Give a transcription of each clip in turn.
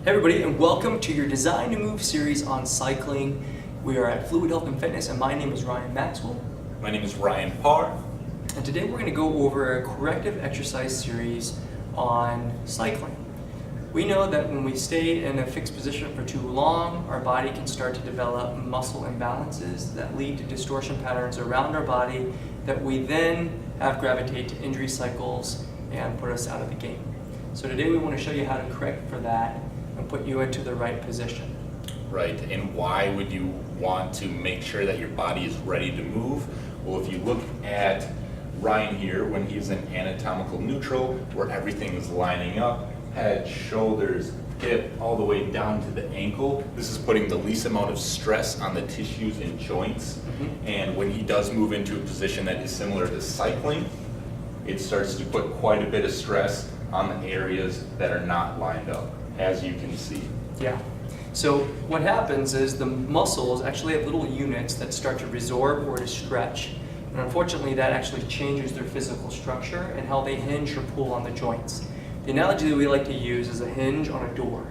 Hey everybody, and welcome to your Design to Move series on cycling. We are at Fluid Health and Fitness, and my name is Ryan Maxwell. My name is Ryan Parr. And today we're going to go over a corrective exercise series on cycling. We know that when we stay in a fixed position for too long, our body can start to develop muscle imbalances that lead to distortion patterns around our body that we then have gravitate to injury cycles and put us out of the game. So today we want to show you how to correct for that and put you into the right position. Right, and why would you want to make sure that your body is ready to move? Well, if you look at Ryan here, when he's in anatomical neutral, where everything is lining up, head, shoulders, hip, all the way down to the ankle, this is putting the least amount of stress on the tissues and joints. And when he does move into a position that is similar to cycling, it starts to put quite a bit of stress on the areas that are not lined up, as you can see. Yeah. So what happens is the muscles actually have little units that start to resorb or to stretch. And unfortunately, that actually changes their physical structure and how they hinge or pull on the joints. The analogy that we like to use is a hinge on a door.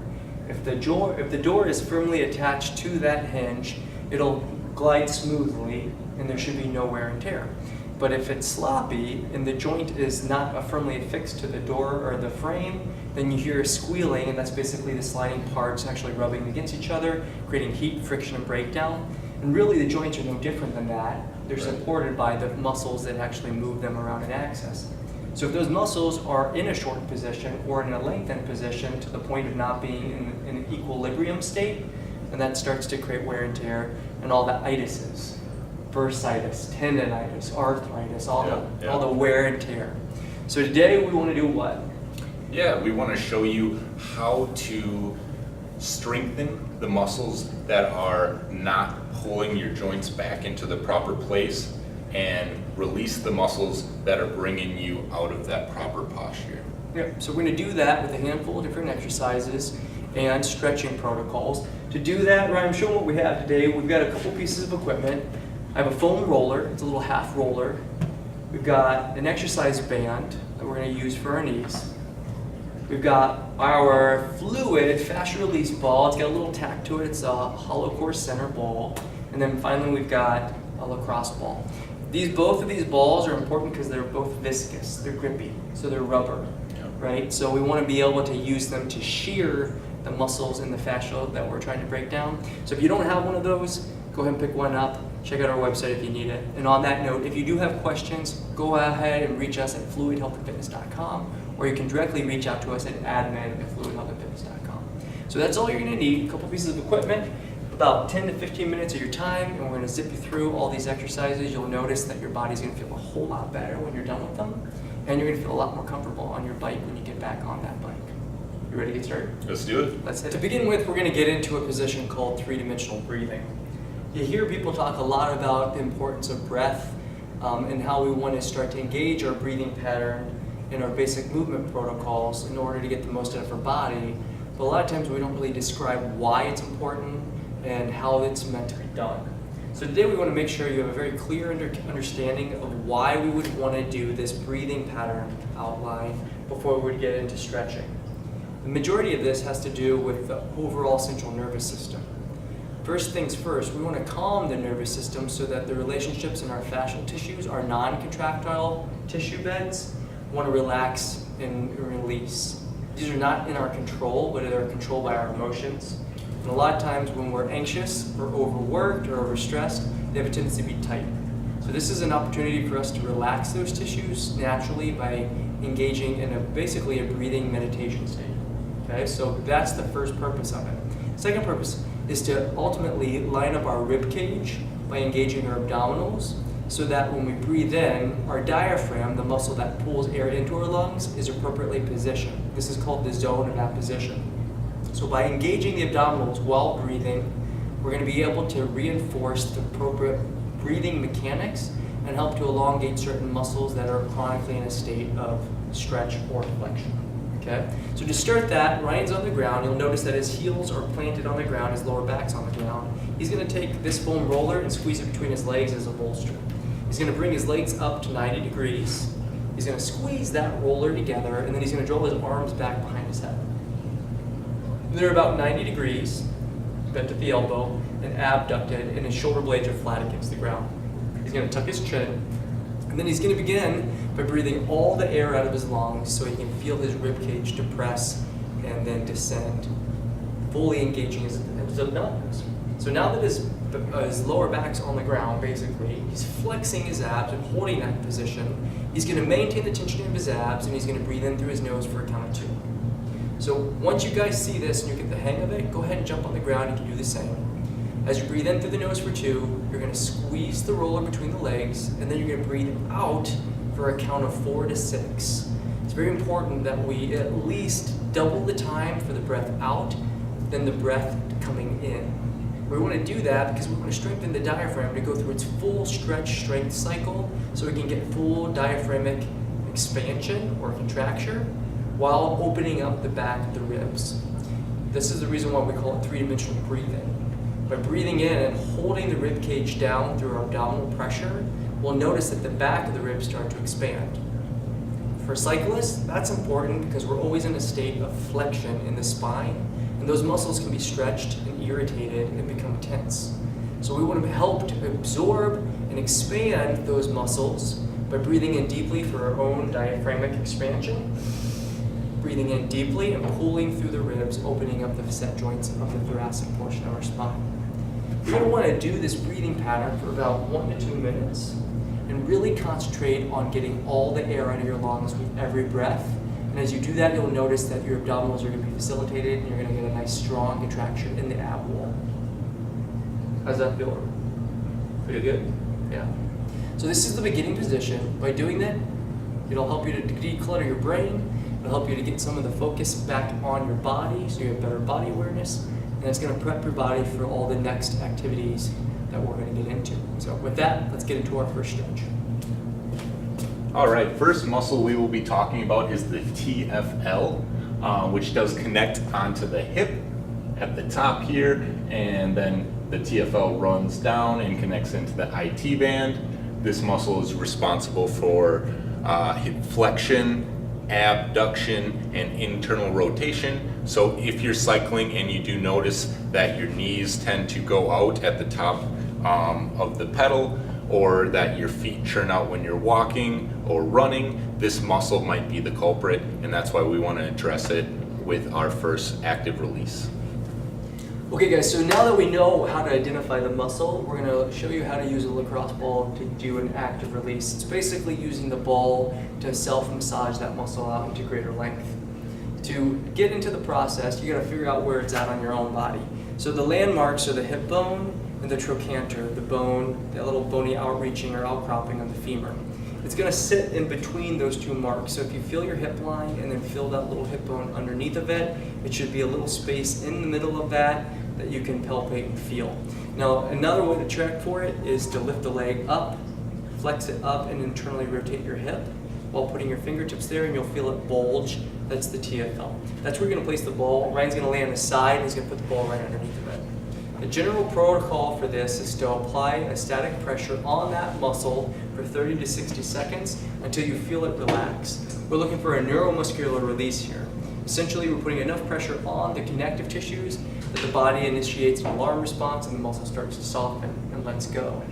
If the door is firmly attached to that hinge, it'll glide smoothly and there should be no wear and tear. But if it's sloppy and the joint is not firmly affixed to the door or the frame, then you hear squealing, and that's basically the sliding parts actually rubbing against each other, creating heat, friction, and breakdown. And really the joints are no different than that. They're supported by the muscles that actually move them around an axis. So if those muscles are in a short position or in a lengthened position to the point of not being in an equilibrium state, then that starts to create wear and tear and all the itises. Bursitis, tendonitis, arthritis, all the wear and tear. So today we want to do what? Yeah, we want to show you how to strengthen the muscles that are not pulling your joints back into the proper place and release the muscles that are bringing you out of that proper posture. Yeah, so we're going to do that with a handful of different exercises and stretching protocols. To do that, Ryan, I'm showing what we have today. We've got a couple pieces of equipment. I have a foam roller, it's a little half roller. We've got an exercise band that we're going to use for our knees. We've got our fluid fascia release ball. It's got a little tack to it. It's a hollow core center ball. And then finally we've got a lacrosse ball. Both of these balls are important because they're both viscous. They're grippy, so they're rubber, right? So we want to be able to use them to shear the muscles in the fascia that we're trying to break down. So if you don't have one of those, go ahead and pick one up. Check out our website if you need it. And on that note, if you do have questions, go ahead and reach us at fluidhealthandfitness.com, or you can directly reach out to us at admin@fluidhealthandfitness.com. So that's all you're going to need, a couple pieces of equipment, about 10 to 15 minutes of your time, and we're going to zip you through all these exercises. You'll notice that your body's going to feel a whole lot better when you're done with them, and you're going to feel a lot more comfortable on your bike when you get back on that bike. You ready to get started? Let's do it. Let's hit it. To begin with, we're going to get into a position called three-dimensional breathing. You hear people talk a lot about the importance of breath and how we want to start to engage our breathing pattern in our basic movement protocols in order to get the most out of our body. But a lot of times we don't really describe why it's important and how it's meant to be done. So today we want to make sure you have a very clear understanding of why we would want to do this breathing pattern outline before we would get into stretching. The majority of this has to do with the overall central nervous system. First things first, we want to calm the nervous system so that the relationships in our fascial tissues, our non-contractile tissue beds, want to relax and release. These are not in our control, but they're controlled by our emotions. And a lot of times when we're anxious or overworked or overstressed, they have a tendency to be tight. So this is an opportunity for us to relax those tissues naturally by engaging in basically a breathing meditation state. Okay, so that's the first purpose of it. Second purpose is to ultimately line up our rib cage by engaging our abdominals so that when we breathe in, our diaphragm, the muscle that pulls air into our lungs, is appropriately positioned. This is called the zone of apposition. So by engaging the abdominals while breathing, we're going to be able to reinforce the appropriate breathing mechanics and help to elongate certain muscles that are chronically in a state of stretch or flexion. Okay? So to start that, Ryan's on the ground. You'll notice that his heels are planted on the ground, his lower back's on the ground. He's going to take this foam roller and squeeze it between his legs as a bolster. He's going to bring his legs up to 90 degrees. He's going to squeeze that roller together, and then he's going to draw his arms back behind his head. They're about 90 degrees, bent at the elbow, and abducted, and his shoulder blades are flat against the ground. He's going to tuck his chin, and then he's going to begin by breathing all the air out of his lungs so he can feel his rib cage depress and then descend, fully engaging his abdominals. So now that his lower back's on the ground, basically, he's flexing his abs and holding that position. He's going to maintain the tension of his abs, and he's going to breathe in through his nose for a count of 2. So once you guys see this and you get the hang of it, go ahead and jump on the ground. You can do the same. As you breathe in through the nose for 2, you're going to squeeze the roller between the legs, and then you're going to breathe out for a count of 4 to 6. It's very important that we at least double the time for the breath out than the breath coming in. We want to do that because we want to strengthen the diaphragm to go through its full stretch strength cycle so we can get full diaphragmic expansion or contraction while opening up the back of the ribs. This is the reason why we call it 3-dimensional breathing. By breathing in and holding the rib cage down through our abdominal pressure, we'll notice that the back of the ribs start to expand. For cyclists, that's important because we're always in a state of flexion in the spine, and those muscles can be stretched and irritated and become tense. So we want to help to absorb and expand those muscles by breathing in deeply for our own diaphragmic expansion, breathing in deeply and pulling through the ribs, opening up the facet joints of the thoracic portion of our spine. You're going to want to do this breathing pattern for about 1 to 2 minutes and really concentrate on getting all the air out of your lungs with every breath. And as you do that, you'll notice that your abdominals are going to be facilitated and you're going to get a nice strong contraction in the ab wall. How's that feel? Pretty good? Yeah. So this is the beginning position. By doing that, it'll help you to declutter your brain. It'll help you to get some of the focus back on your body so you have better body awareness. And it's going to prep your body for all the next activities that we're going to get into. So with that, let's get into our first stretch. All right, first muscle we will be talking about is the TFL, which does connect onto the hip at the top here, and then the TFL runs down and connects into the IT band. This muscle is responsible for hip flexion, abduction, and internal rotation. So if you're cycling and you do notice that your knees tend to go out at the top of the pedal, or that your feet churn out when you're walking or running, this muscle might be the culprit, and that's why we want to address it with our first active release. Okay guys, so now that we know how to identify the muscle, we're going to show you how to use a lacrosse ball to do an active release. It's basically using the ball to self-massage that muscle out into greater length. To get into the process, you got to figure out where it's at on your own body. So the landmarks are the hip bone and the trochanter, the bone, that little bony outreaching or outcropping on the femur. It's going to sit in between those 2 marks. So if you feel your hip line and then feel that little hip bone underneath of it, it should be a little space in the middle of that you can palpate and feel. Now, another way to check for it is to lift the leg up, flex it up, and internally rotate your hip while putting your fingertips there, and you'll feel it bulge. That's the TFL. That's where you're going to place the ball. Ryan's going to lay on his side, and he's going to put the ball right underneath of it. The general protocol for this is to apply a static pressure on that muscle for 30 to 60 seconds until you feel it relax. We're looking for a neuromuscular release here. Essentially, we're putting enough pressure on the connective tissues that the body initiates an alarm response and the muscle starts to soften and lets go.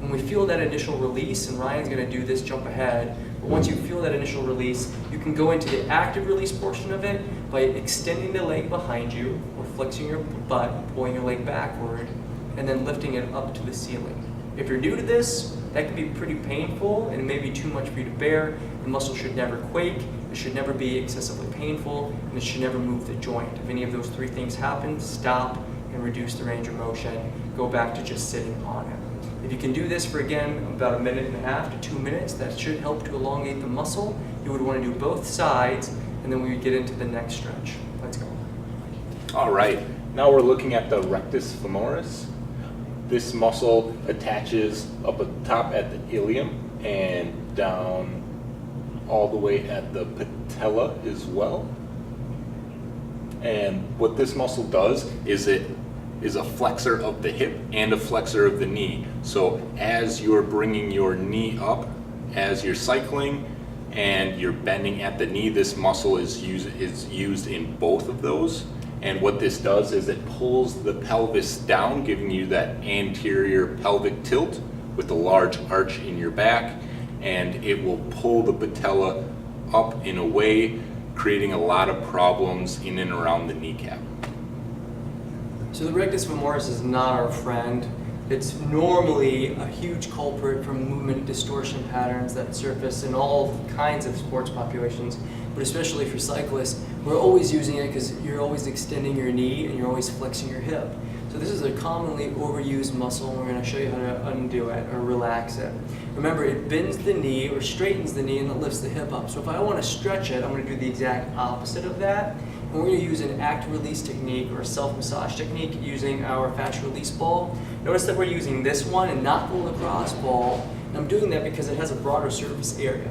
When we feel that initial release, and Ryan's going to do this jump ahead, but once you feel that initial release, you can go into the active release portion of it by extending the leg behind you or flexing your butt, pulling your leg backward, and then lifting it up to the ceiling. If you're new to this, that can be pretty painful and it may be too much for you to bear. The muscle should never quake, it should never be excessively painful, and it should never move the joint. If any of those 3 things happen, stop and reduce the range of motion. Go back to just sitting on it. If you can do this for, again, about 1.5 to 2 minutes, that should help to elongate the muscle. You would want to do both sides, and then we would get into the next stretch. Let's go. All right, now we're looking at the rectus femoris. This muscle attaches up at the top at the ilium and down all the way at the patella as well. And what this muscle does is it is a flexor of the hip and a flexor of the knee. So as you're bringing your knee up, as you're cycling and you're bending at the knee, this muscle is used in both of those. And what this does is it pulls the pelvis down, giving you that anterior pelvic tilt with a large arch in your back, and it will pull the patella up in a way, creating a lot of problems in and around the kneecap. So the rectus femoris is not our friend. It's normally a huge culprit from movement distortion patterns that surface in all kinds of sports populations, but especially for cyclists. We're always using it because you're always extending your knee and you're always flexing your hip. So this is a commonly overused muscle, and we're going to show you how to undo it or relax it. Remember, it bends the knee or straightens the knee and it lifts the hip up. So if I want to stretch it, I'm going to do the exact opposite of that. And we're going to use an active release technique or self-massage technique using our fascia release ball. Notice that we're using this one and not the lacrosse ball. And I'm doing that because it has a broader surface area.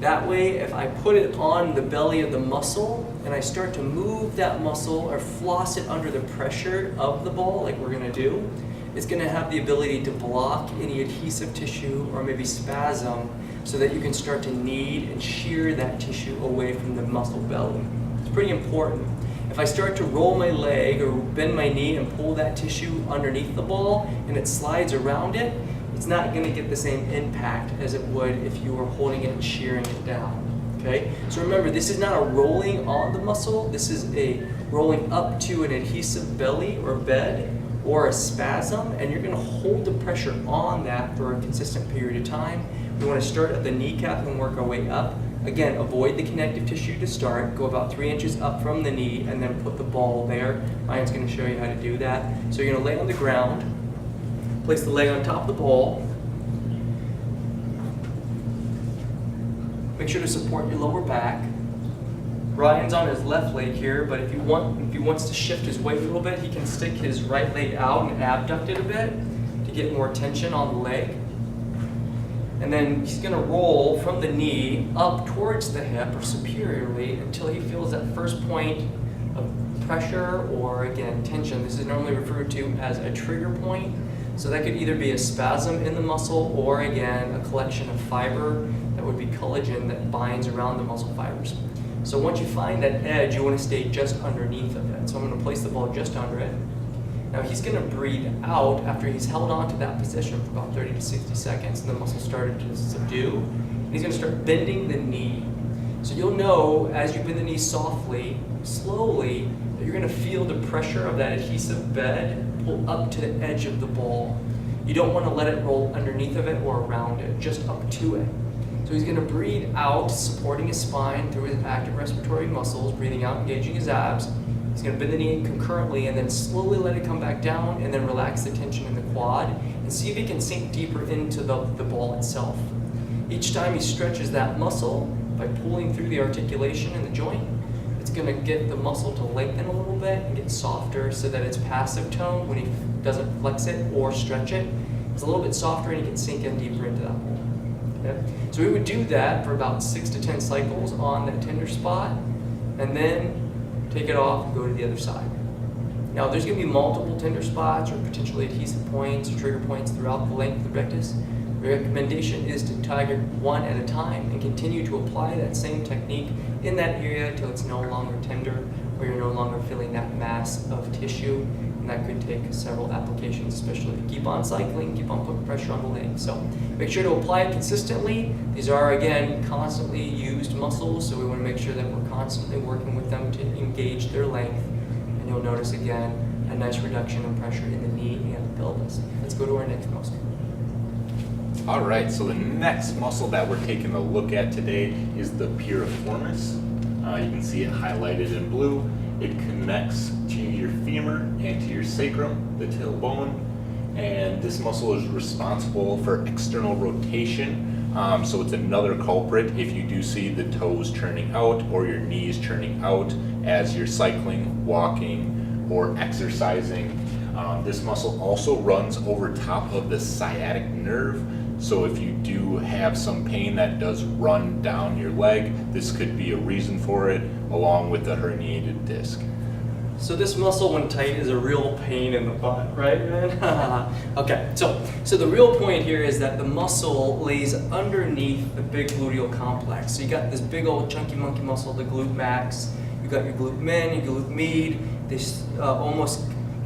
That way, if I put it on the belly of the muscle and I start to move that muscle or floss it under the pressure of the ball, like we're going to do, it's going to have the ability to block any adhesive tissue or maybe spasm so that you can start to knead and shear that tissue away from the muscle belly. It's pretty important. If I start to roll my leg or bend my knee and pull that tissue underneath the ball and it slides around it, it's not going to get the same impact as it would if you were holding it and shearing it down. Okay? So remember, this is not a rolling on the muscle. This is a rolling up to an adhesive belly or bed or a spasm, and you're going to hold the pressure on that for a consistent period of time. We want to start at the kneecap and work our way up. Again, avoid the connective tissue to start. Go about 3 inches up from the knee and then put the ball there. Ryan's going to show you how to do that. So you're going to lay on the ground. Place the leg on top of the ball. Make sure to support your lower back. Ryan's on his left leg here, but if he wants to shift his weight a little bit, he can stick his right leg out and abduct it a bit to get more tension on the leg. And then he's going to roll from the knee up towards the hip or superiorly until he feels that first point of pressure or, again, tension. This is normally referred to as a trigger point. So that could either be a spasm in the muscle or, again, a collection of fiber that would be collagen that binds around the muscle fibers. So once you find that edge, you want to stay just underneath of it. So I'm going to place the ball just under it. Now he's going to breathe out after he's held on to that position for about 30 to 60 seconds and the muscle started to subdue. And he's going to start bending the knee. So you'll know as you bend the knee softly, slowly, that you're going to feel the pressure of that adhesive bed pull up to the edge of the ball. You don't want to let it roll underneath of it or around it, just up to it. So he's going to breathe out, supporting his spine through his active respiratory muscles, breathing out, engaging his abs. He's going to bend the knee concurrently and then slowly let it come back down and then relax the tension in the quad and see if he can sink deeper into the ball itself. Each time he stretches that muscle by pulling through the articulation in the joint, it's going to get the muscle to lengthen a little bit and get softer so that its passive tone, when he doesn't flex it or stretch it, is a little bit softer and he can sink in deeper into that hole. Okay? So we would do that for about 6 to 10 cycles on that tender spot and then take it off and go to the other side. Now there's going to be multiple tender spots or potentially adhesive points or trigger points throughout the length of the rectus. The recommendation is to target one at a time and continue to apply that same technique in that area until it's no longer tender or you're no longer feeling that mass of tissue. And that could take several applications, especially if you keep on cycling, keep on putting pressure on the leg. So make sure to apply it consistently. These are, again, constantly used muscles, so we want to make sure that we're constantly working with them to engage their length. And you'll notice, again, a nice reduction in pressure in the knee and the pelvis. Let's go to our next muscle. All right, so the next muscle that we're taking a look at today is the piriformis. You can see it highlighted in blue. It connects to your femur and to your sacrum, the tailbone, and this muscle is responsible for external rotation. So it's another culprit if you do see the toes turning out or your knees turning out as you're cycling, walking, or exercising. This muscle also runs over top of the sciatic nerve. So if you do have some pain that does run down your leg, this could be a reason for it, along with the herniated disc. So this muscle, when tight, is a real pain in the butt, right, man? Okay, so the real point here is that the muscle lays underneath the big gluteal complex. So you got this big old chunky monkey muscle, the glute max. You got your glute min, your glute med, this almost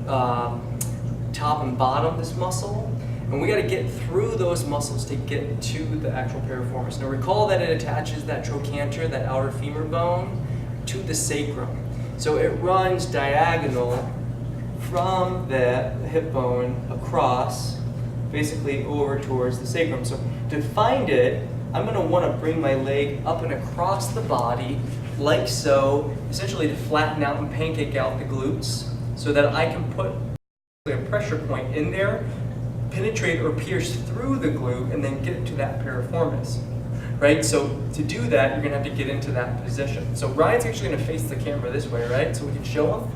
top and bottom this muscle, and we got to get through those muscles to get to the actual piriformis. Now recall that it attaches that trochanter, that outer femur bone, to the sacrum. So it runs diagonal from the hip bone across, basically over towards the sacrum. So to find it, I'm going to want to bring my leg up and across the body, like so, essentially to flatten out and pancake out the glutes, so that I can put a pressure point in there, penetrate or pierce through the glute, and then get to that piriformis. Right? So to do that, you're going to have to get into that position. So Ryan's actually going to face the camera this way, right? So we can show him.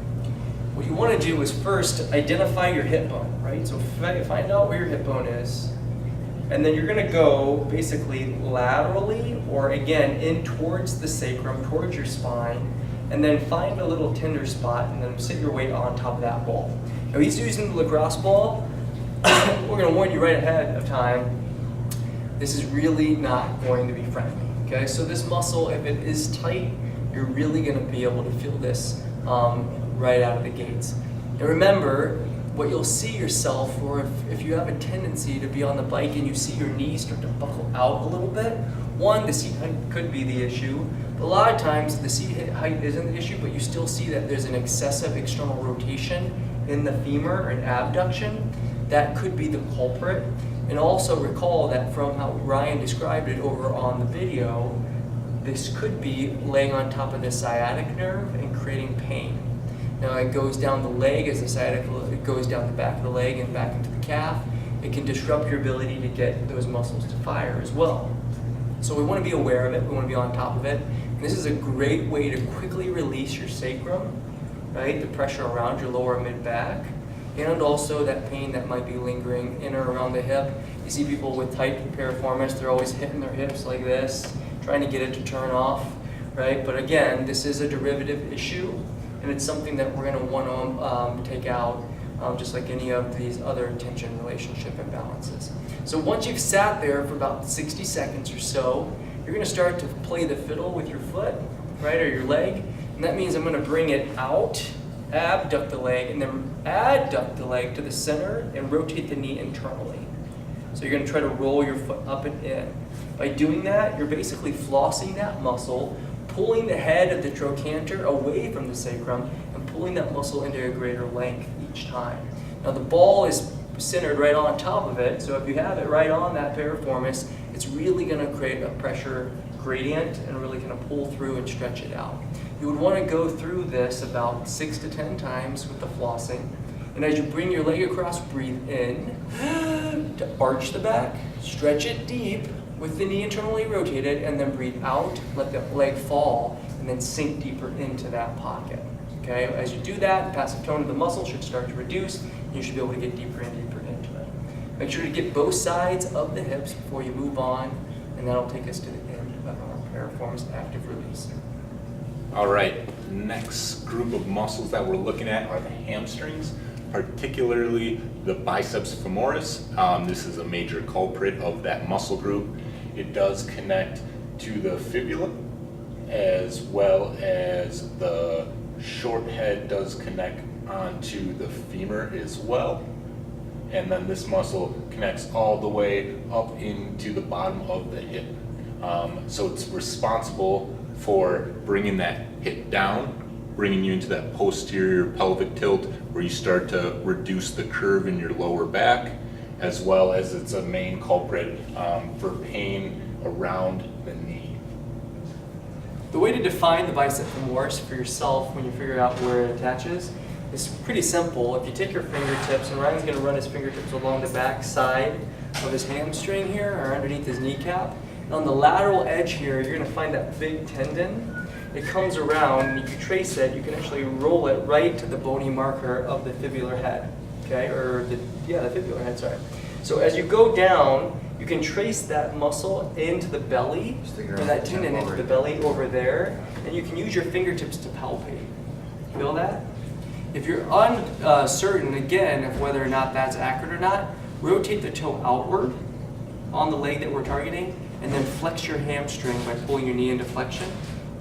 What you want to do is first identify your hip bone, right? So find out where your hip bone is, and then you're going to go basically laterally, or again in towards the sacrum, towards your spine, and then find a little tender spot, and then sit your weight on top of that ball. Now he's using the lacrosse ball. We're going to warn you right ahead of time, this is really not going to be friendly. Okay, so this muscle, if it is tight, you're really going to be able to feel this right out of the gates. And remember, what you'll see yourself, or if you have a tendency to be on the bike and you see your knees start to buckle out a little bit, one, the seat height could be the issue, but a lot of times the seat height isn't the issue, but you still see that there's an excessive external rotation in the femur and abduction. That could be the culprit. And also recall that from how Ryan described it over on the video, this could be laying on top of the sciatic nerve and creating pain. Now it goes down the leg as the sciatic, it goes down the back of the leg and back into the calf. It can disrupt your ability to get those muscles to fire as well. So we want to be aware of it, we want to be on top of it. And this is a great way to quickly release your sacrum, right? The pressure around your lower mid-back, and also that pain that might be lingering in or around the hip. You see people with tight piriformis, they're always hitting their hips like this, trying to get it to turn off, right? But again, this is a derivative issue, and it's something that we're going to want to take out, just like any of these other tension relationship imbalances. So once you've sat there for about 60 seconds or so, you're going to start to play the fiddle with your foot, right, or your leg, and that means I'm going to bring it out, abduct the leg, and then adduct the leg to the center and rotate the knee internally. So you're going to try to roll your foot up and in. By doing that, you're basically flossing that muscle, pulling the head of the trochanter away from the sacrum, and pulling that muscle into a greater length each time. Now the ball is centered right on top of it, so if you have it right on that piriformis, it's really going to create a pressure gradient and really kind of pull through and stretch it out. You would want to go through this about 6 to 10 times with the flossing. And as you bring your leg across, breathe in to arch the back, stretch it deep with the knee internally rotated, and then breathe out, let the leg fall, and then sink deeper into that pocket. Okay, as you do that, the passive tone of the muscle should start to reduce, and you should be able to get deeper and deeper into it. Make sure to get both sides of the hips before you move on, and that'll take us to the end of our piriformis active release. All right, next group of muscles that we're looking at are the hamstrings, particularly the biceps femoris. This is a major culprit of that muscle group. It does connect to the fibula, as well as the short head does connect onto the femur as well. And then this muscle connects all the way up into the bottom of the hip. So it's responsible for bringing that hip down, bringing you into that posterior pelvic tilt where you start to reduce the curve in your lower back, as well as it's a main culprit for pain around the knee. The way to define the bicep femoris for yourself when you figure out where it attaches is pretty simple. If you take your fingertips, and Ryan's going to run his fingertips along the back side of his hamstring here, or underneath his kneecap, and on the lateral edge here, you're going to find that big tendon. It comes around, and if you trace it, you can actually roll it right to the bony marker of the fibular head, okay, or the fibular head, sorry. So as you go down, you can trace that muscle into the belly, or that tendon into the belly over there, and you can use your fingertips to palpate. Feel that? If you're uncertain, again, of whether or not that's accurate or not, rotate the toe outward on the leg that we're targeting, and then flex your hamstring by pulling your knee into flexion,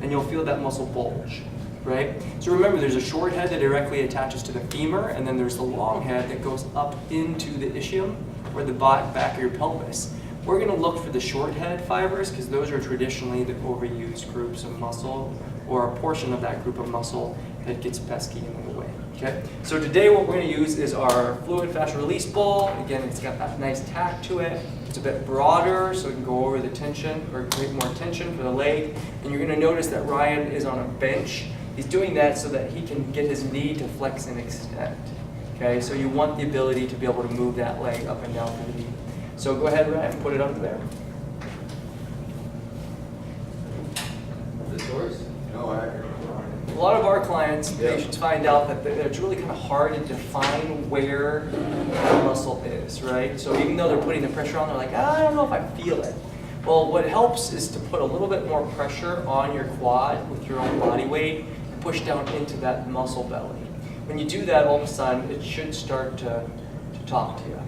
and you'll feel that muscle bulge. right? So remember, there's a short head that directly attaches to the femur, and then there's the long head that goes up into the ischium, or the back of your pelvis. We're going to look for the short head fibers because those are traditionally the overused groups of muscle, or a portion of that group of muscle that gets pesky in the way. Okay? So today what we're going to use is our fluid fascia release ball. Again, it's got that nice tack to it. It's a bit broader so we can go over the tension or create more tension for the leg. And you're going to notice that Ryan is on a bench. He's doing that so that he can get his knee to flex and extend. Okay, so you want the ability to be able to move that leg up and down for the knee. So go ahead, Ryan, put it under there. This yours? No, A lot of our clients, patients find out that it's really kind of hard to define where the muscle is, right? So even though they're putting the pressure on, they're like, I don't know if I feel it. Well, what helps is to put a little bit more pressure on your quad with your own body weight and push down into that muscle belly. When you do that, all of a sudden, it should start to talk to you,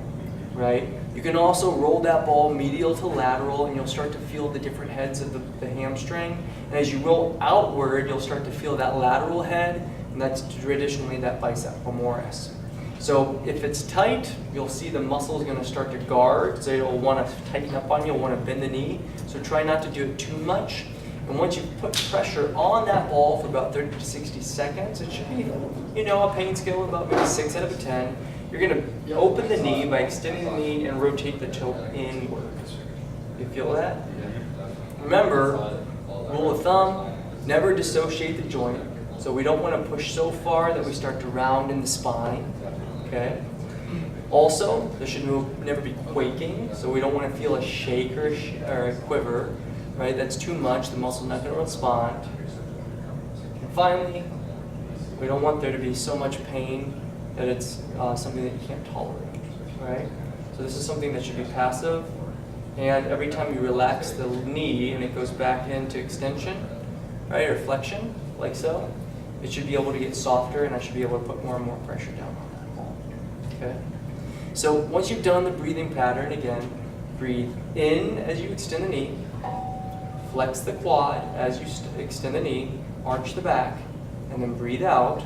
right? You can also roll that ball medial to lateral, and you'll start to feel the different heads of the hamstring. And as you roll outward, you'll start to feel that lateral head, and that's traditionally that bicep femoris. So if it's tight, you'll see the muscle is going to start to guard, so it'll want to tighten up on you, you'll want to bend the knee. So try not to do it too much. And once you put pressure on that ball for about 30 to 60 seconds, it should be, a pain scale of about maybe 6 out of 10. You're going to open the knee by extending the knee and rotate the toe inward. You feel that? Remember, rule of thumb, never dissociate the joint. So we don't want to push so far that we start to round in the spine. Okay? Also, there should never be quaking, so we don't want to feel a shake or a quiver. Right? That's too much. The muscle's not going to respond. And finally, we don't want there to be so much pain that it's something that you can't tolerate, right? So this is something that should be passive, and every time you relax the knee and it goes back into extension, right, or flexion, like so, it should be able to get softer, and I should be able to put more and more pressure down on that ball, okay? So once you've done the breathing pattern, again, breathe in as you extend the knee, flex the quad as you extend the knee, arch the back, and then breathe out.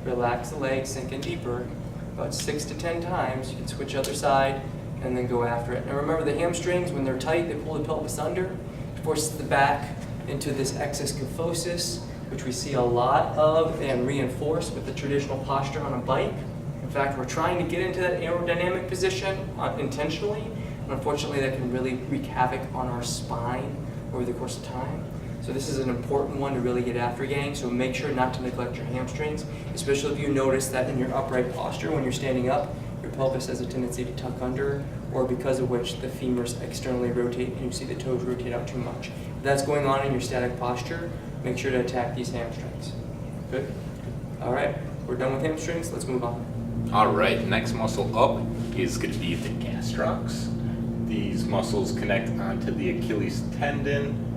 Relax the legs, sink in deeper. About 6 to 10 times. You can switch other side and then go after it. Now remember, the hamstrings, when they're tight, they pull the pelvis under. It forces the back into this excess kyphosis, which we see a lot of and reinforce with the traditional posture on a bike. In fact, we're trying to get into that aerodynamic position intentionally, and unfortunately that can really wreak havoc on our spine over the course of time. So this is an important one to really get after, gang. So make sure not to neglect your hamstrings, especially if you notice that in your upright posture, when you're standing up, your pelvis has a tendency to tuck under, or because of which the femurs externally rotate and you see the toes rotate out too much. If that's going on in your static posture, make sure to attack these hamstrings. Good? All right, we're done with hamstrings. Let's move on. All right, next muscle up is going to be the gastrocs. These muscles connect onto the Achilles tendon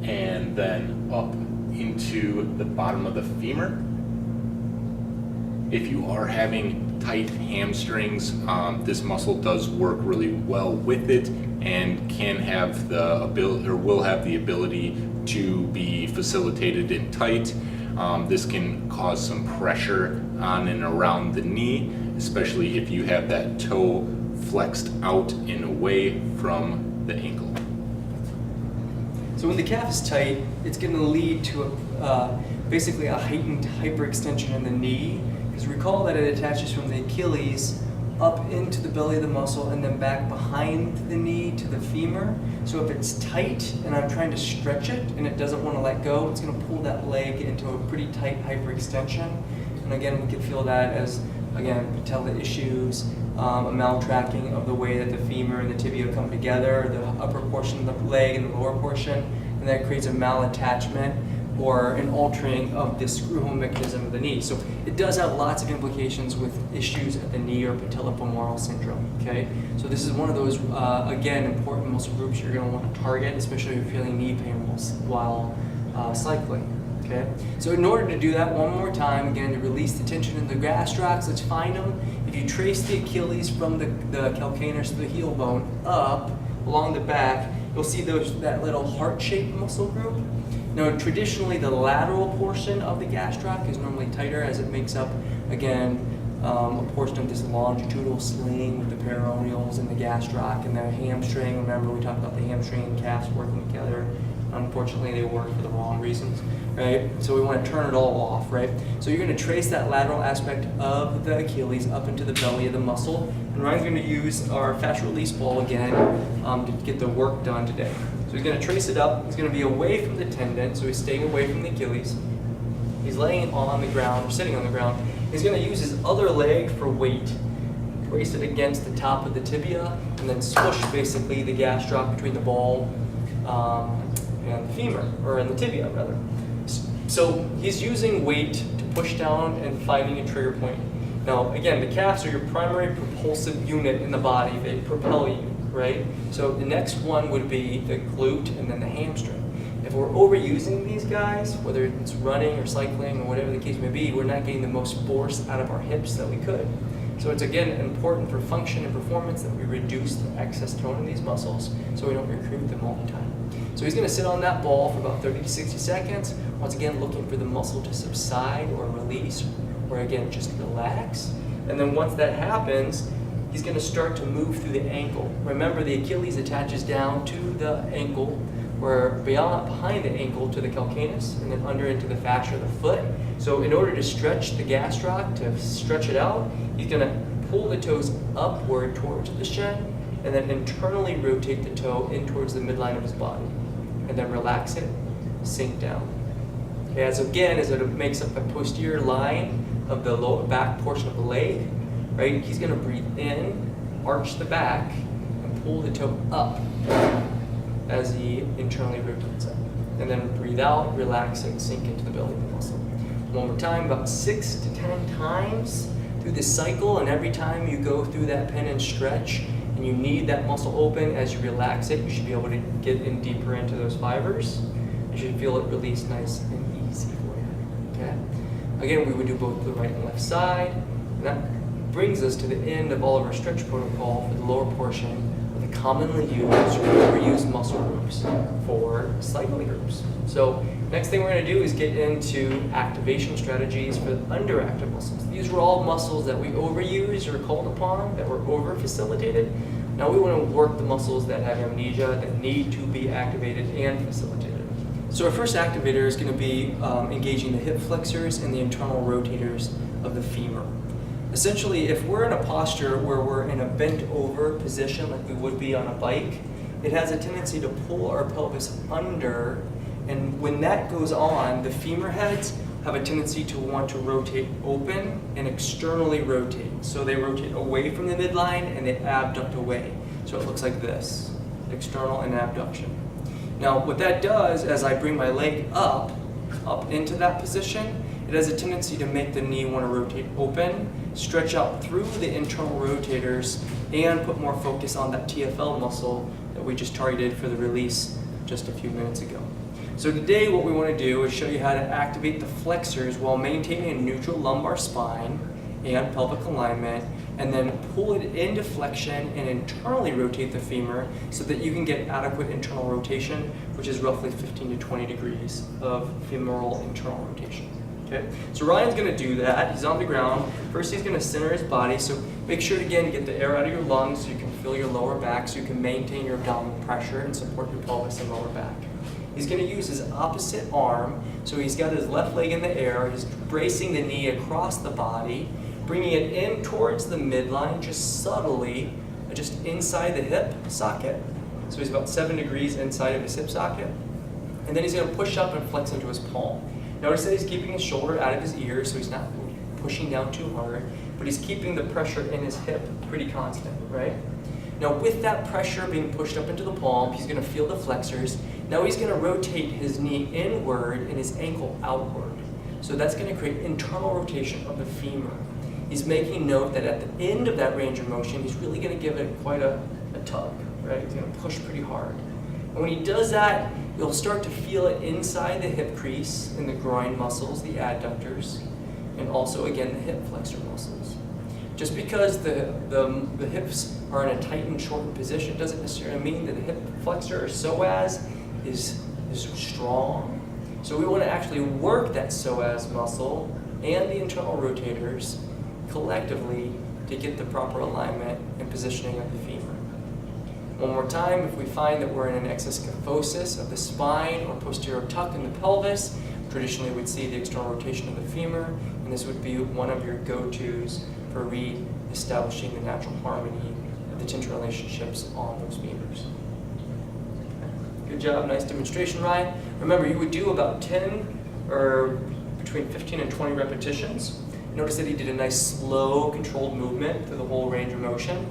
and then up into the bottom of the femur. If you are having tight hamstrings, this muscle does work really well with it and can have the ability, or will have the ability, to be facilitated in tight. This can cause some pressure on and around the knee, especially if you have that toe flexed out and away from the ankle. So when the calf is tight, it's going to lead to basically a heightened hyperextension in the knee. Because recall that it attaches from the Achilles up into the belly of the muscle and then back behind the knee to the femur. So if it's tight and I'm trying to stretch it and it doesn't want to let go, it's going to pull that leg into a pretty tight hyperextension. And again, we can feel that as, again, patella issues, a maltracking of the way that the femur and the tibia come together, the upper portion of the leg and the lower portion, and that creates a malattachment or an altering of the screw home mechanism of the knee. So it does have lots of implications with issues at the knee or patellofemoral syndrome, okay? So this is one of those, again, important muscle groups you're gonna want to target, especially if you're feeling knee pain while cycling, okay? So in order to do that one more time, again, to release the tension in the gastrocs, let's find them. If you trace the Achilles from the calcaneus to the heel bone up along the back, you'll see that little heart-shaped muscle group. Now, traditionally, the lateral portion of the gastroc is normally tighter as it makes up, again, a portion of this longitudinal sling with the peroneals and the gastroc and the hamstring. Remember, we talked about the hamstring and calves working together. Unfortunately, they work for the wrong reasons, right? So we want to turn it all off, right? So you're going to trace that lateral aspect of the Achilles up into the belly of the muscle. And Ryan's going to use our fascia release ball again to get the work done today. So he's going to trace it up. He's going to be away from the tendon, so he's staying away from the Achilles. He's laying on the ground, or sitting on the ground. He's going to use his other leg for weight. Brace it against the top of the tibia, and then smush basically the gastroc between the ball and the femur, or in the tibia rather. So he's using weight to push down and finding a trigger point. Now again, the calves are your primary propulsive unit in the body. They propel you, right? So the next one would be the glute and then the hamstring. If we're overusing these guys, whether it's running or cycling or whatever the case may be, we're not getting the most force out of our hips that we could. So it's again important for function and performance that we reduce the excess tone in these muscles so we don't recruit them all the time. So he's going to sit on that ball for about 30 to 60 seconds, once again looking for the muscle to subside or release, or again just relax. And then once that happens, he's going to start to move through the ankle. Remember, the Achilles attaches down to the ankle, or behind the ankle to the calcaneus, and then under into the fascia of the foot. So in order to stretch the gastroc, to stretch it out, he's going to pull the toes upward towards the shin, and then internally rotate the toe in towards the midline of his body. And then relax it, sink down. Okay, as it makes up the posterior line of the lower back portion of the leg, right? He's going to breathe in, arch the back, and pull the toe up as he internally rotates it. And then breathe out, relax it, sink into the belly of the muscle. One more time, about 6 to 10 times through this cycle, and every time you go through that pin and stretch, and you need that muscle open, as you relax it, you should be able to get in deeper into those fibers. You should feel it release nice and easy for you, okay? Again, we would do both the right and left side. And that brings us to the end of all of our stretch protocol for the lower portion of the commonly used or overused muscle groups for cycling groups. So next thing we're going to do is get into activation strategies for the underactive muscles. These were all muscles that we overused or called upon, that were over-facilitated. Now we want to work the muscles that have amnesia, that need to be activated and facilitated. So our first activator is going to be engaging the hip flexors and the internal rotators of the femur. Essentially, if we're in a posture where we're in a bent over position like we would be on a bike, it has a tendency to pull our pelvis under, and when that goes on, the femur heads have a tendency to want to rotate open and externally rotate. So they rotate away from the midline and they abduct away. So it looks like this, external and abduction. Now what that does, as I bring my leg up into that position, it has a tendency to make the knee want to rotate open, stretch out through the internal rotators, and put more focus on that TFL muscle that we just targeted for the release just a few minutes ago. So today what we want to do is show you how to activate the flexors while maintaining a neutral lumbar spine and pelvic alignment, and then pull it into flexion and internally rotate the femur so that you can get adequate internal rotation, which is roughly 15 to 20 degrees of femoral internal rotation. Okay, so Ryan's going to do that. He's on the ground. First he's going to center his body, so make sure to again get the air out of your lungs so you can fill your lower back, so you can maintain your abdominal pressure and support your pelvis and lower back. He's going to use his opposite arm, so he's got his left leg in the air, he's bracing the knee across the body, bringing it in towards the midline, just subtly, just inside the hip socket. So he's about 7 degrees inside of his hip socket. And then he's going to push up and flex into his palm. Notice that he's keeping his shoulder out of his ear, so he's not pushing down too hard, but he's keeping the pressure in his hip pretty constant, right? Now with that pressure being pushed up into the palm, he's going to feel the flexors. Now he's going to rotate his knee inward and his ankle outward. So that's going to create internal rotation of the femur. He's making note that at the end of that range of motion, he's really going to give it quite a tug, right? He's going to push pretty hard. And when he does that, you'll start to feel it inside the hip crease in the groin muscles, the adductors, and also again the hip flexor muscles. Just because the hips are in a tight and shortened position doesn't necessarily mean that the hip flexor or psoas is strong. So we want to actually work that psoas muscle and the internal rotators collectively to get the proper alignment and positioning of the femur. One more time, if we find that we're in an excess kyphosis of the spine or posterior tuck in the pelvis, traditionally we'd see the external rotation of the femur, and this would be one of your go-tos for re-establishing the natural harmony of the tension relationships on those femurs. Good job, nice demonstration, Ryan. Remember, you would do about 10 or between 15 and 20 repetitions. Notice that he did a nice slow, controlled movement through the whole range of motion,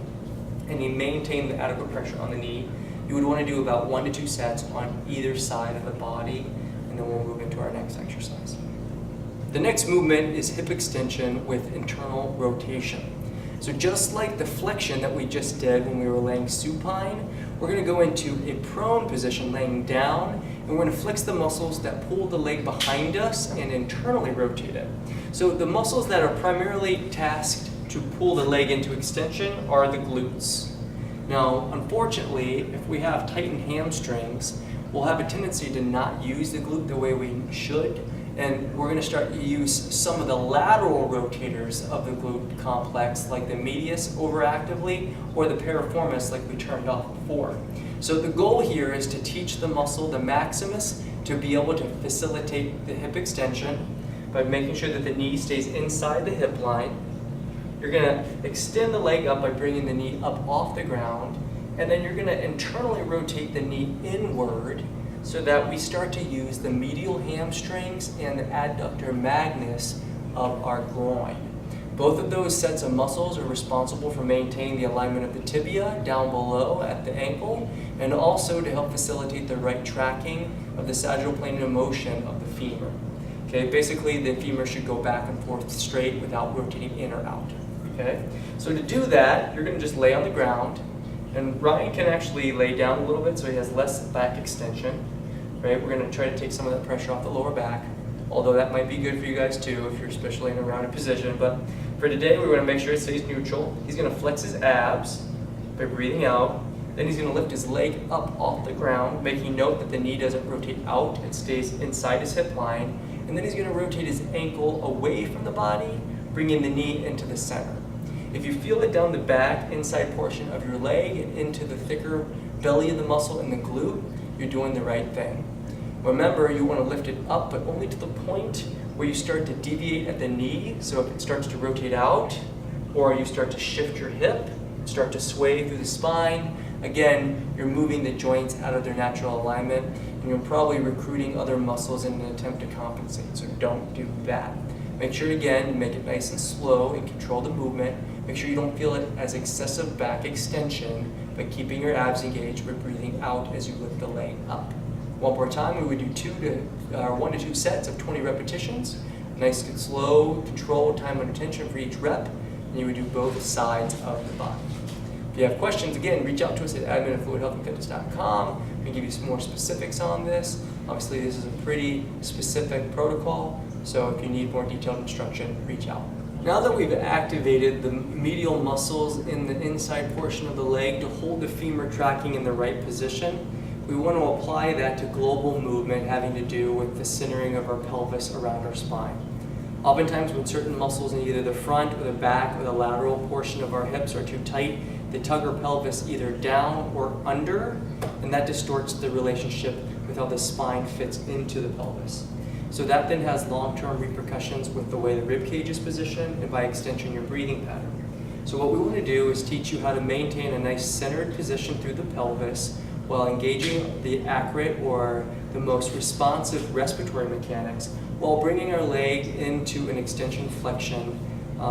and he maintained the adequate pressure on the knee. You would want to do about 1 to 2 sets on either side of the body, and then we'll move into our next exercise. The next movement is hip extension with internal rotation. So just like the flexion that we just did when we were laying supine, we're going to go into a prone position, laying down, and we're going to flex the muscles that pull the leg behind us and internally rotate it. So the muscles that are primarily tasked to pull the leg into extension are the glutes. Now, unfortunately, if we have tightened hamstrings, we'll have a tendency to not use the glute the way we should, and we're going to start to use some of the lateral rotators of the glute complex, like the medius overactively, or the piriformis like we turned off before. So the goal here is to teach the muscle, the maximus, to be able to facilitate the hip extension by making sure that the knee stays inside the hip line. You're going to extend the leg up by bringing the knee up off the ground, and then you're going to internally rotate the knee inward so that we start to use the medial hamstrings and the adductor magnus of our groin. Both of those sets of muscles are responsible for maintaining the alignment of the tibia down below at the ankle, and also to help facilitate the right tracking of the sagittal plane of motion of the femur. Okay, basically the femur should go back and forth straight without rotating in or out. Okay, so to do that, you're going to just lay on the ground, and Ryan can actually lay down a little bit so he has less back extension. Right, we're going to try to take some of that pressure off the lower back, although that might be good for you guys too if you're especially in a rounded position. But for today, we're going to make sure it stays neutral. He's going to flex his abs by breathing out. Then he's going to lift his leg up off the ground, making note that the knee doesn't rotate out, it stays inside his hip line. And then he's going to rotate his ankle away from the body, bringing the knee into the center. If you feel it down the back, inside portion of your leg, and into the thicker belly of the muscle in the glute, you're doing the right thing. Remember, you want to lift it up, but only to the point where you start to deviate at the knee. So if it starts to rotate out, or you start to shift your hip, start to sway through the spine, again, you're moving the joints out of their natural alignment, and you're probably recruiting other muscles in an attempt to compensate. So don't do that. Make sure, again, make it nice and slow and control the movement. Make sure you don't feel it as excessive back extension, but keeping your abs engaged but breathing out as you lift the leg up. One more time, we would do 1 to 2 sets of 20 repetitions. Nice and slow, controlled time under tension for each rep, and you would do both sides of the body. If you have questions, again, reach out to us at admin@fluidhealthandfitness.com. We can give you some more specifics on this. Obviously, this is a pretty specific protocol, so if you need more detailed instruction, reach out. Now that we've activated the medial muscles in the inside portion of the leg to hold the femur tracking in the right position, we want to apply that to global movement having to do with the centering of our pelvis around our spine. Oftentimes when certain muscles in either the front or the back or the lateral portion of our hips are too tight, they tug our pelvis either down or under, and that distorts the relationship with how the spine fits into the pelvis. So that then has long-term repercussions with the way the rib cage is positioned and by extension your breathing pattern. So what we want to do is teach you how to maintain a nice centered position through the pelvis while engaging the accurate or the most responsive respiratory mechanics while bringing our leg into an extension flexion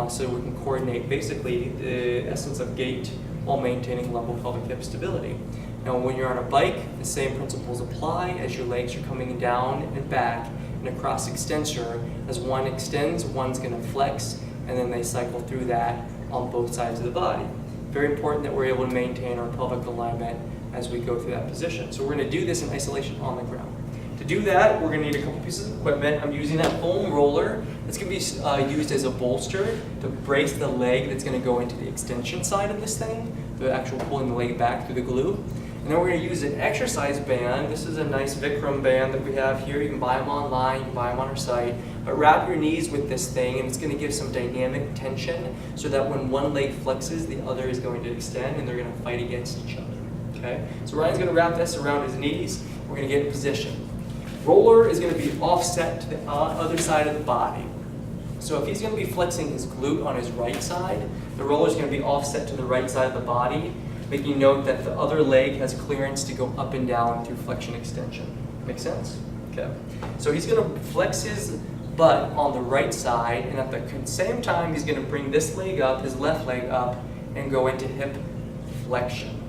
so we can coordinate basically the essence of gait while maintaining level pelvic hip stability. Now when you're on a bike, the same principles apply as your legs are coming down and back in a cross extensor. As one extends, one's going to flex, and then they cycle through that on both sides of the body. Very important that we're able to maintain our pelvic alignment as we go through that position. So we're going to do this in isolation on the ground. To do that, we're going to need a couple pieces of equipment. I'm using that foam roller. It's going to be used as a bolster to brace the leg that's going to go into the extension side of this thing, the actual pulling the leg back through the glute. And then we're going to use an exercise band. This is a nice Vikram band that we have here. You can buy them online, you can buy them on our site. But wrap your knees with this thing, and it's going to give some dynamic tension so that when one leg flexes, the other is going to extend, and they're going to fight against each other. Okay? So Ryan's going to wrap this around his knees. We're going to get in position. Roller is going to be offset to the other side of the body. So if he's going to be flexing his glute on his right side, the roller is going to be offset to the right side of the body, making note that the other leg has clearance to go up and down through flexion extension. Make sense? Okay. So he's going to flex his butt on the right side, and at the same time he's going to bring this leg up, his left leg up, and go into hip flexion.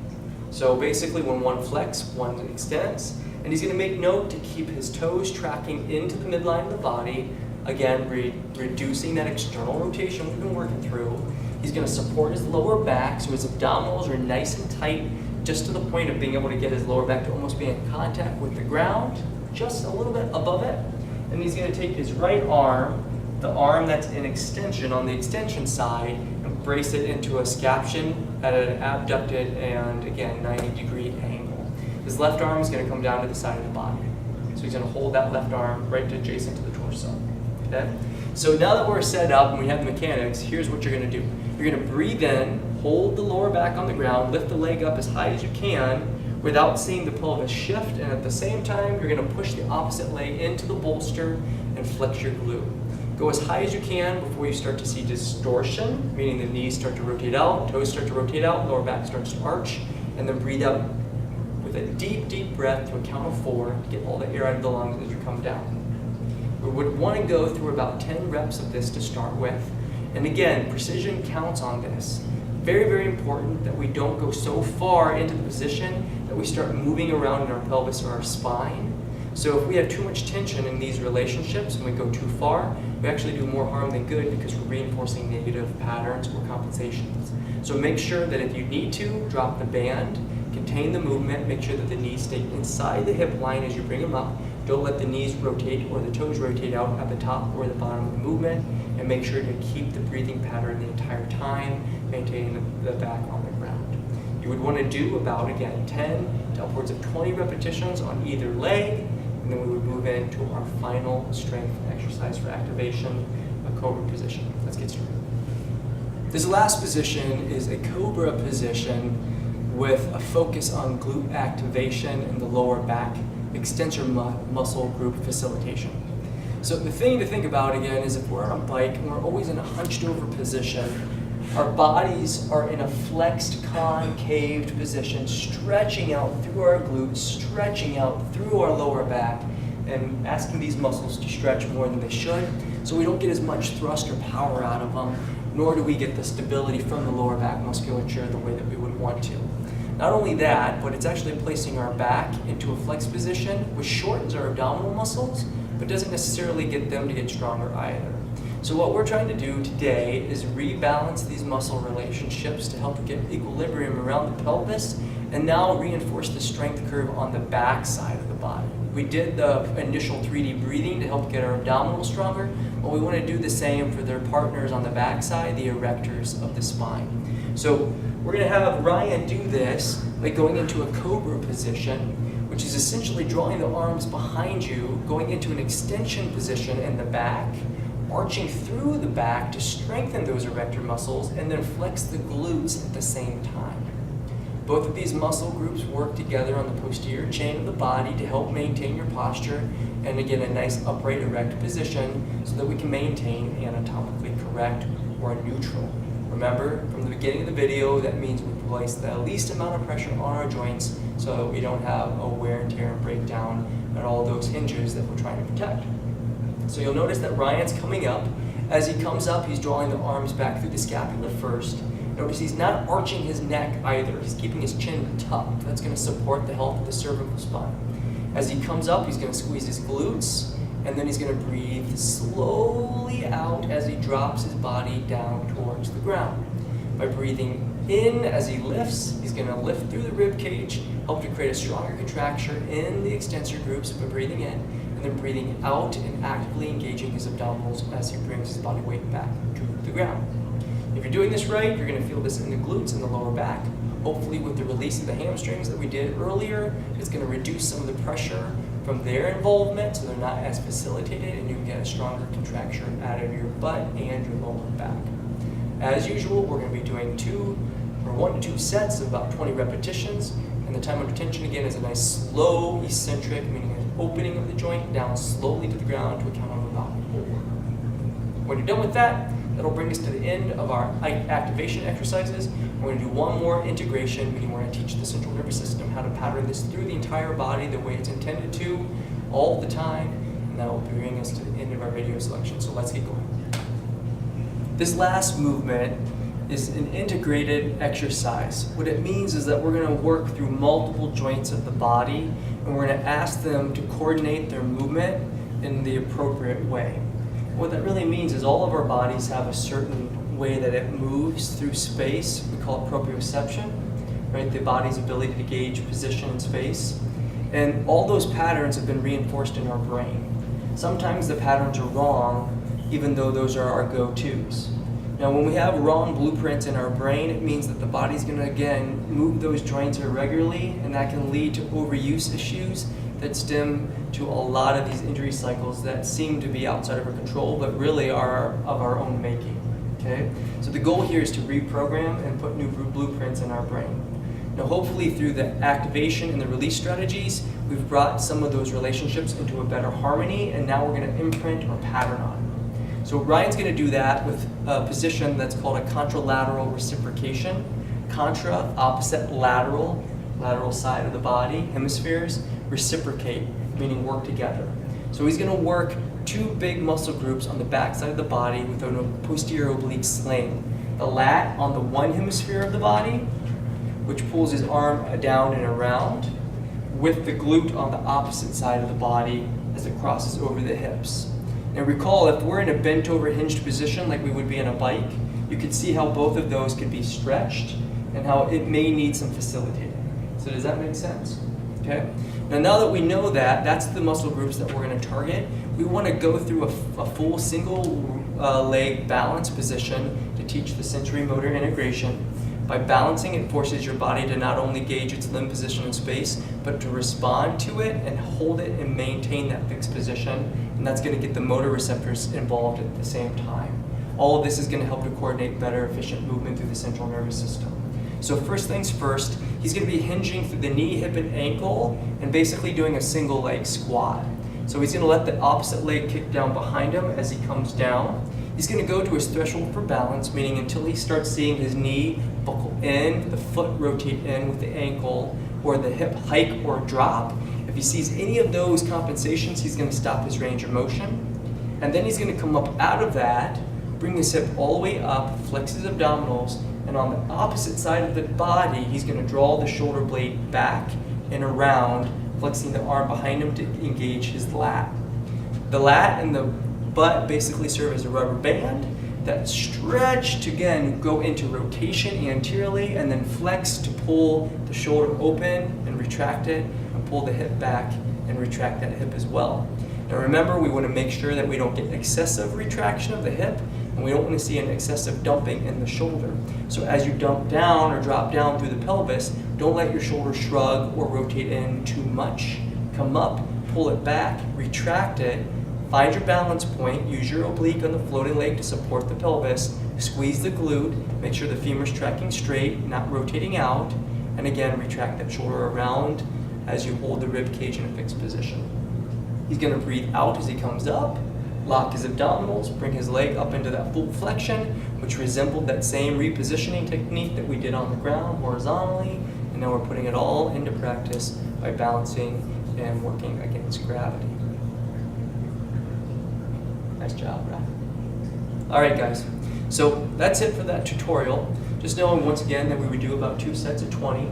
So basically when one flexes, one extends, and he's going to make note to keep his toes tracking into the midline of the body, again reducing that external rotation we've been working through. He's going to support his lower back so his abdominals are nice and tight, just to the point of being able to get his lower back to almost be in contact with the ground, just a little bit above it. And he's going to take his right arm, the arm that's in extension on the extension side, and brace it into a scaption at an abducted and, again, 90-degree angle. His left arm is going to come down to the side of the body. So he's going to hold that left arm right adjacent to the torso. Okay? So now that we're set up and we have the mechanics, here's what you're going to do. You're going to breathe in, hold the lower back on the ground, lift the leg up as high as you can without seeing the pelvis shift, and at the same time, you're going to push the opposite leg into the bolster and flex your glute. Go as high as you can before you start to see distortion, meaning the knees start to rotate out, toes start to rotate out, lower back starts to arch, and then breathe out with a deep, deep breath to a count of 4 to get all the air out of the lungs as you come down. We would want to go through about 10 reps of this to start with. And again, precision counts on this. Very, very important that we don't go so far into the position that we start moving around in our pelvis or our spine. So if we have too much tension in these relationships and we go too far, we actually do more harm than good because we're reinforcing negative patterns or compensations. So make sure that if you need to, drop the band, contain the movement, make sure that the knees stay inside the hip line as you bring them up. Don't let the knees rotate or the toes rotate out at the top or the bottom of the movement, and make sure to keep the breathing pattern the entire time, maintaining the back on the ground. You would want to do about, again, 10 to upwards of 20 repetitions on either leg, and then we would move into our final strength exercise for activation, a cobra position. Let's get started. This last position is a cobra position with a focus on glute activation in the lower back extensor muscle group facilitation. So the thing to think about again is if we're on a bike and we're always in a hunched over position, our bodies are in a flexed concaved position, stretching out through our glutes, stretching out through our lower back, and asking these muscles to stretch more than they should. So we don't get as much thrust or power out of them, nor do we get the stability from the lower back musculature the way that we would want to. Not only that, but it's actually placing our back into a flexed position, which shortens our abdominal muscles, but doesn't necessarily get them to get stronger either. So what we're trying to do today is rebalance these muscle relationships to help get equilibrium around the pelvis, and now reinforce the strength curve on the back side of the body. We did the initial 3D breathing to help get our abdominals stronger, but we want to do the same for their partners on the back side, the erectors of the spine. So we're going to have Ryan do this by going into a cobra position, which is essentially drawing the arms behind you, going into an extension position in the back, arching through the back to strengthen those erector muscles, and then flex the glutes at the same time. Both of these muscle groups work together on the posterior chain of the body to help maintain your posture, and again, a nice upright erect position so that we can maintain anatomically correct or neutral. Remember, from the beginning of the video, that means we place the least amount of pressure on our joints so that we don't have a wear and tear and breakdown at all those hinges that we're trying to protect. So you'll notice that Ryan's coming up. As he comes up, he's drawing the arms back through the scapula first. Notice he's not arching his neck either. He's keeping his chin tucked. That's going to support the health of the cervical spine. As he comes up, he's going to squeeze his glutes, and then he's going to breathe slowly out as he drops his body down towards the ground. By breathing in as he lifts, he's going to lift through the rib cage, help to create a stronger contraction in the extensor groups by breathing in, and then breathing out and actively engaging his abdominals as he brings his body weight back to the ground. If you're doing this right, you're going to feel this in the glutes and the lower back. Hopefully with the release of the hamstrings that we did earlier, it's going to reduce some of the pressure from their involvement so they're not as facilitated, and you can get a stronger contraction out of your butt and your lower back. As usual, we're going to be doing 1 to 2 sets of about 20 repetitions, and the time under tension again is a nice slow eccentric, meaning an opening of the joint down slowly to the ground to a count of about 4. When you're done with that, that'll bring us to the end of our activation exercises. We're going to do one more integration, meaning we're going to teach the central nervous system how to pattern this through the entire body the way it's intended to, all the time, and that will bring us to the end of our video selection. So let's get going. This last movement is an integrated exercise. What it means is that we're going to work through multiple joints of the body, and we're going to ask them to coordinate their movement in the appropriate way. What that really means is all of our bodies have a certain way that it moves through space. We call it proprioception, right? The body's ability to gauge position in space. And all those patterns have been reinforced in our brain. Sometimes the patterns are wrong, even though those are our go-tos. Now, when we have wrong blueprints in our brain, it means that the body's going to, again, move those joints irregularly, and that can lead to overuse issues that stem to a lot of these injury cycles that seem to be outside of our control, but really are of our own making. Okay? So the goal here is to reprogram and put new blueprints in our brain. Now, hopefully through the activation and the release strategies, we've brought some of those relationships into a better harmony, and now we're going to imprint or pattern on. So Ryan's going to do that with a position that's called a contralateral reciprocation. Contra, opposite lateral side of the body, hemispheres, reciprocate, meaning work together. So he's going to work 2 big muscle groups on the back side of the body with a posterior oblique sling. The lat on the one hemisphere of the body, which pulls his arm down and around, with the glute on the opposite side of the body as it crosses over the hips. Now recall, if we're in a bent over hinged position like we would be in a bike, you can see how both of those could be stretched and how it may need some facilitating. So does that make sense? Okay. Now that we know that, that's the muscle groups that we're going to target, we want to go through a full single leg balance position to teach the sensory motor integration. By balancing, it forces your body to not only gauge its limb position in space, but to respond to it and hold it and maintain that fixed position. And that's going to get the motor receptors involved at the same time. All of this is going to help to coordinate better, efficient movement through the central nervous system. So first things first, he's going to be hinging through the knee, hip, and ankle, and basically doing a single leg squat. So he's going to let the opposite leg kick down behind him as he comes down. He's going to go to his threshold for balance, meaning until he starts seeing his knee buckle in, the foot rotate in with the ankle, or the hip hike or drop. If he sees any of those compensations, he's going to stop his range of motion. And then he's going to come up out of that, bring his hip all the way up, flex his abdominals, and on the opposite side of the body, he's going to draw the shoulder blade back and around, flexing the arm behind him to engage his lat. The lat and the butt basically serve as a rubber band that stretch to, again, go into rotation anteriorly and then flex to pull the shoulder open and retract it, and pull the hip back and retract that hip as well. Now remember, we want to make sure that we don't get excessive retraction of the hip, and we don't want to see an excessive dumping in the shoulder. So as you dump down or drop down through the pelvis, don't let your shoulder shrug or rotate in too much. Come up, pull it back, retract it, find your balance point, use your oblique on the floating leg to support the pelvis, squeeze the glute, make sure the femur's tracking straight, not rotating out, and again, retract that shoulder around as you hold the rib cage in a fixed position. He's going to breathe out as he comes up, lock his abdominals, bring his leg up into that full flexion, which resembled that same repositioning technique that we did on the ground horizontally, and now we're putting it all into practice by balancing and working against gravity. Nice job, Ryan. All right, guys. So that's it for that tutorial. Just knowing once again that we would do about 2 sets of 20.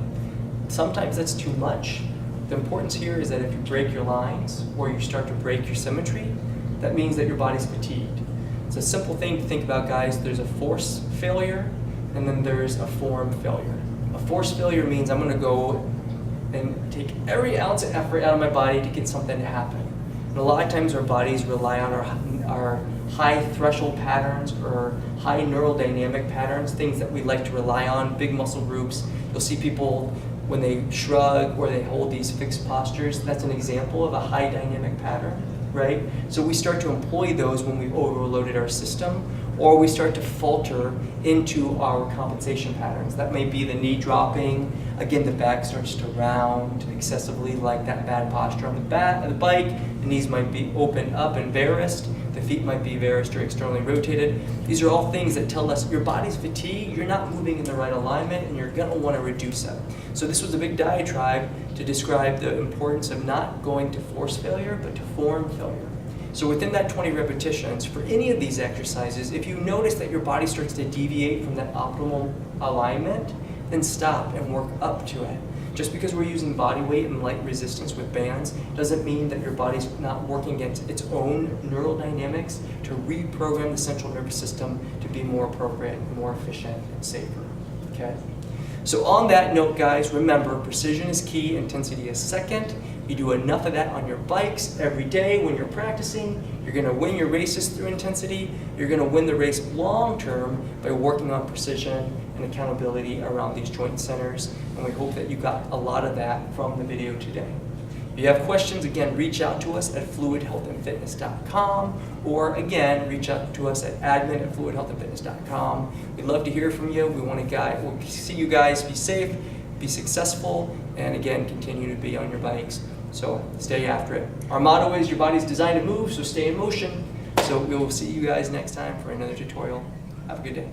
Sometimes that's too much. The importance here is that if you break your lines or you start to break your symmetry, that means that your body's fatigued. It's a simple thing to think about, guys. There's a force failure and then there's a form failure. A force failure means I'm going to go and take every ounce of effort out of my body to get something to happen. And a lot of times our bodies rely on our high threshold patterns or high neural dynamic patterns, things that we like to rely on, big muscle groups. You'll see people when they shrug or they hold these fixed postures, that's an example of a high dynamic pattern, right? So we start to employ those when we've overloaded our system, or we start to falter into our compensation patterns. That may be the knee dropping, again the back starts to round excessively like that bad posture on the bike, the knees might be open up and varused, the feet might be varused or externally rotated. These are all things that tell us your body's fatigued, you're not moving in the right alignment, and you're gonna wanna reduce it. So this was a big diatribe to describe the importance of not going to force failure, but to form failure. So within that 20 repetitions, for any of these exercises, if you notice that your body starts to deviate from that optimal alignment, then stop and work up to it. Just because we're using body weight and light resistance with bands doesn't mean that your body's not working against its own neural dynamics to reprogram the central nervous system to be more appropriate, more efficient, and safer, okay? So on that note, guys, remember, precision is key, intensity is second. You do enough of that on your bikes every day when you're practicing, you're gonna win your races through intensity, you're gonna win the race long term by working on precision and accountability around these joint centers, and we hope that you got a lot of that from the video today. If you have questions, again, reach out to us at fluidhealthandfitness.com, or again, reach out to us at admin@fluidhealthandfitness.com. We'd love to hear from you. We'll see you guys be safe, be successful, and again, continue to be on your bikes. So stay after it. Our motto is your body's designed to move, so stay in motion. So we will see you guys next time for another tutorial. Have a good day.